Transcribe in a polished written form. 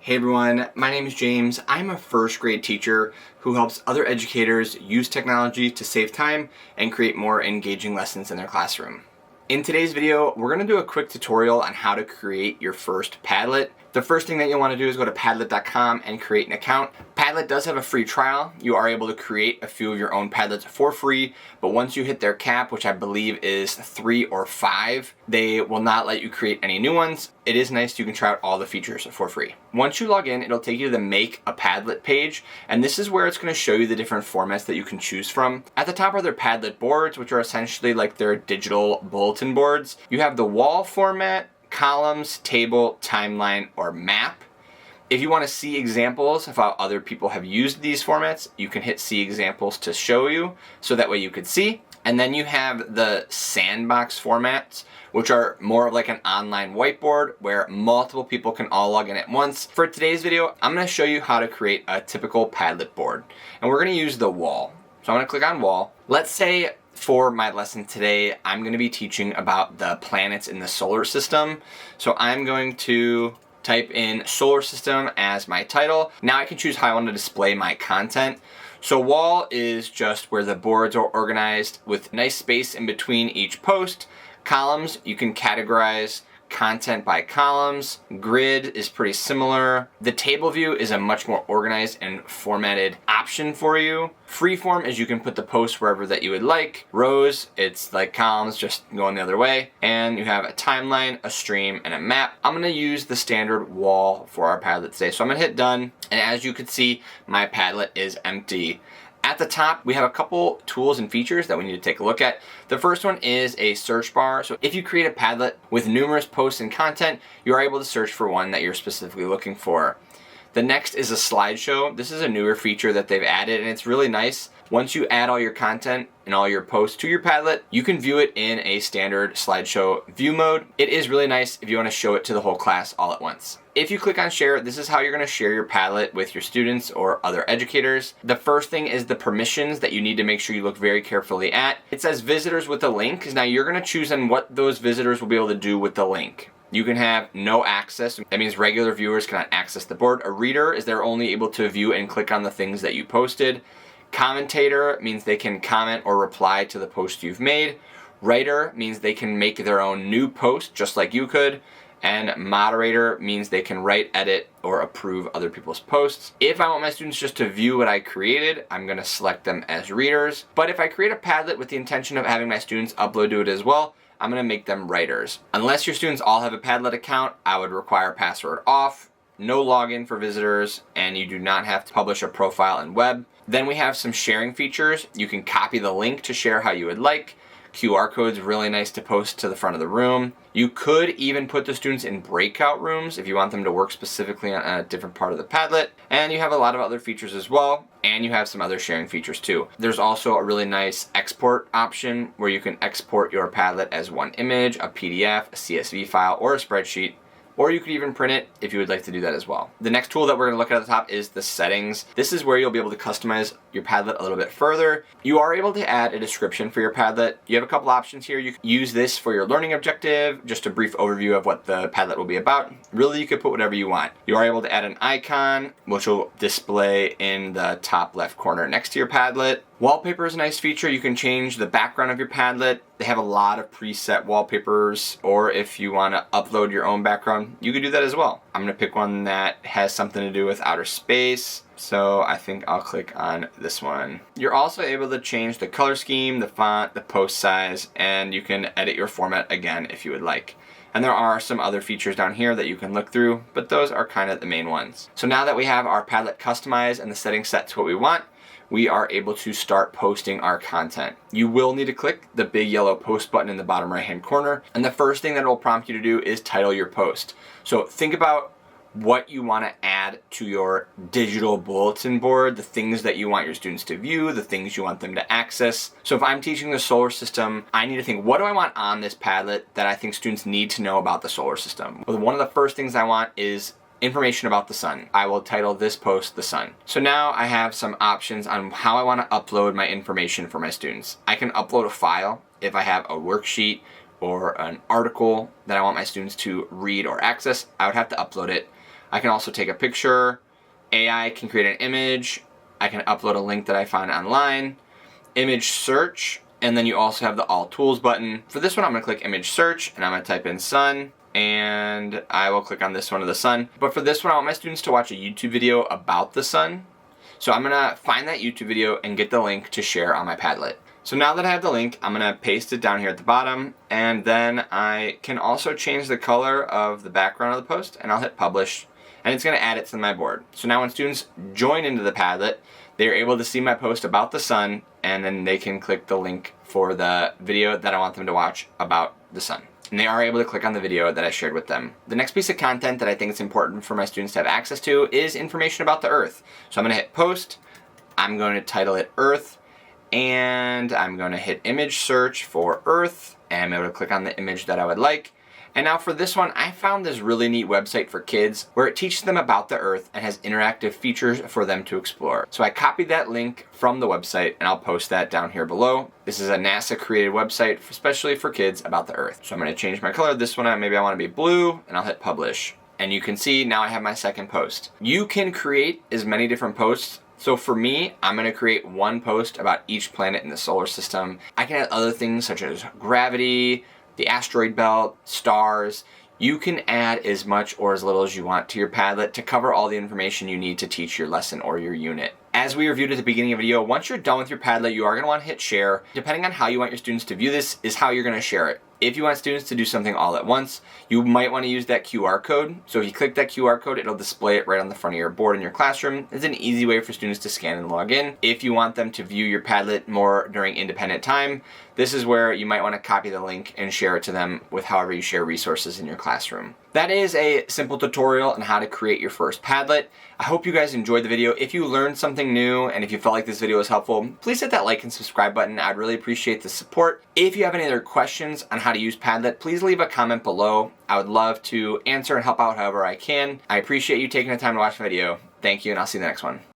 Hey everyone, my name is James. I'm a first grade teacher who helps other educators use technology to save time and create more engaging lessons in their classroom. In today's video, we're going to do a quick tutorial on how to create your first Padlet. The first thing that you'll want to do is go to Padlet.com and create an account. Padlet does have a free trial. You are able to create a few of your own Padlets for free, but once you hit their cap, which I believe is 3 or 5, they will not let you create any new ones. It is nice, you can try out all the features for free. Once you log in, it'll take you to the Make a Padlet page, and this is where it's going to show you the different formats that you can choose from. At the top are their Padlet boards, which are essentially like their digital bulletin boards. You have the wall format, columns, table, timeline, or map. If you want to see examples of how other people have used these formats, you can hit see examples to show you, so that way you could see. And then you have the sandbox formats, which are more of like an online whiteboard where multiple people can all log in at once. For today's video, I'm going to show you how to create a typical Padlet board. And we're going to use the wall. So I'm going to click on wall. Let's say for my lesson today, I'm going to be teaching about the planets in the solar system. So I'm going to type in solar system as my title. Now I can choose how I want to display my content. So wall is just where the boards are organized with nice space in between each post. Columns, you can categorize content by columns. Grid is pretty similar. The table view is a much more organized and formatted option for you. Freeform is you can put the post wherever that you would like. Rows, it's like columns just going the other way. And you have a timeline, a stream, and a map. I'm going to use the standard wall for our Padlet today. So I'm going to hit done. And as you can see, my Padlet is empty. At the top, we have a couple tools and features that we need to take a look at. The first one is a search bar. So if you create a Padlet with numerous posts and content, you are able to search for one that you're specifically looking for. The next is a slideshow. This is a newer feature that they've added, and it's really nice. Once you add all your content and all your posts to your Padlet, you can view it in a standard slideshow view mode. It is really nice if you want to show it to the whole class all at once. If you click on share, this is how you're going to share your Padlet with your students or other educators. The first thing is the permissions that you need to make sure you look very carefully at. It says visitors with a link, because now you're going to choose on what those visitors will be able to do with the link. You can have no access. That means regular viewers cannot access the board. A reader is they're only able to view and click on the things that you posted. Commentator means they can comment or reply to the post you've made. Writer means they can make their own new post just like you could. And moderator means they can write, edit, or approve other people's posts. If I want my students just to view what I created, I'm going to select them as readers. But if I create a Padlet with the intention of having my students upload to it as well, I'm going to make them writers. Unless your students all have a Padlet account, I would require password off, no login for visitors, and you do not have to publish a profile in web. Then we have some sharing features. You can copy the link to share how you would like. QR code's really nice to post to the front of the room. You could even put the students in breakout rooms if you want them to work specifically on a different part of the Padlet. And you have a lot of other features as well. And you have some other sharing features too. There's also a really nice export option where you can export your Padlet as one image, a PDF, a CSV file, or a spreadsheet. Or you could even print it if you would like to do that as well. The next tool that we're going to look at the top is the settings. This is where you'll be able to customize your Padlet a little bit further. You are able to add a description for your Padlet. You have a couple options here. You can use this for your learning objective, just a brief overview of what the Padlet will be about. Really, you could put whatever you want. You are able to add an icon, which will display in the top left corner next to your Padlet. Wallpaper is a nice feature. You can change the background of your Padlet. They have a lot of preset wallpapers, or if you want to upload your own background, you could do that as well. I'm going to pick one that has something to do with outer space, so I think I'll click on this one. You're also able to change the color scheme, the font, the post size, and you can edit your format again if you would like. And there are some other features down here that you can look through, but those are kind of the main ones. So now that we have our Padlet customized and the settings set to what we want, we are able to start posting our content. You will need to click the big yellow post button in the bottom right hand corner, and the first thing that it will prompt you to do is title your post. So think about what you want to add to your digital bulletin board, the things that you want your students to view, the things you want them to access. So if I'm teaching the solar system, I need to think, what do I want on this Padlet that I think students need to know about the solar system? Well, one of the first things I want is information about the sun. I will title this post The Sun. So now I have some options on how I want to upload my information for my students. I can upload a file if I have a worksheet or an article that I want my students to read or access. I would have to upload it. I can also take a picture. AI can create an image. I can upload a link that I found online. Image search, and then you also have the all tools button. For this one, I'm gonna click image search, and I'm gonna type in sun, and I will click on this one of the sun. But for this one, I want my students to watch a YouTube video about the sun. So I'm gonna find that YouTube video and get the link to share on my Padlet. So now that I have the link, I'm gonna paste it down here at the bottom, and then I can also change the color of the background of the post, and I'll hit publish, and it's gonna add it to my board. So now when students join into the Padlet, they're able to see my post about the sun, and then they can click the link for the video that I want them to watch about the sun. And they are able to click on the video that I shared with them. The next piece of content that I think is important for my students to have access to is information about the Earth. So I'm gonna hit post, I'm going to title it Earth, and I'm gonna hit image search for Earth, and I'm able to click on the image that I would like. And now for this one, I found this really neat website for kids where it teaches them about the Earth and has interactive features for them to explore. So I copied that link from the website, and I'll post that down here below. This is a NASA created website especially for kids about the Earth. So I'm gonna change my color. This one, maybe I wanna be blue, and I'll hit publish. And you can see now I have my second post. You can create as many different posts. So for me, I'm gonna create one post about each planet in the solar system. I can add other things such as gravity, the asteroid belt, stars. You can add as much or as little as you want to your Padlet to cover all the information you need to teach your lesson or your unit. As we reviewed at the beginning of the video, once you're done with your Padlet, you are gonna wanna hit share. Depending on how you want your students to view this is how you're gonna share it. If you want students to do something all at once, you might want to use that QR code. So if you click that QR code, it'll display it right on the front of your board in your classroom. It's an easy way for students to scan and log in. If you want them to view your Padlet more during independent time, this is where you might want to copy the link and share it to them with however you share resources in your classroom. That is a simple tutorial on how to create your first Padlet. I hope you guys enjoyed the video. If you learned something new and if you felt like this video was helpful, please hit that like and subscribe button. I'd really appreciate the support. If you have any other questions on how to use Padlet, please leave a comment below. I would love to answer and help out however I can. I appreciate you taking the time to watch the video. Thank you, and I'll see you in the next one.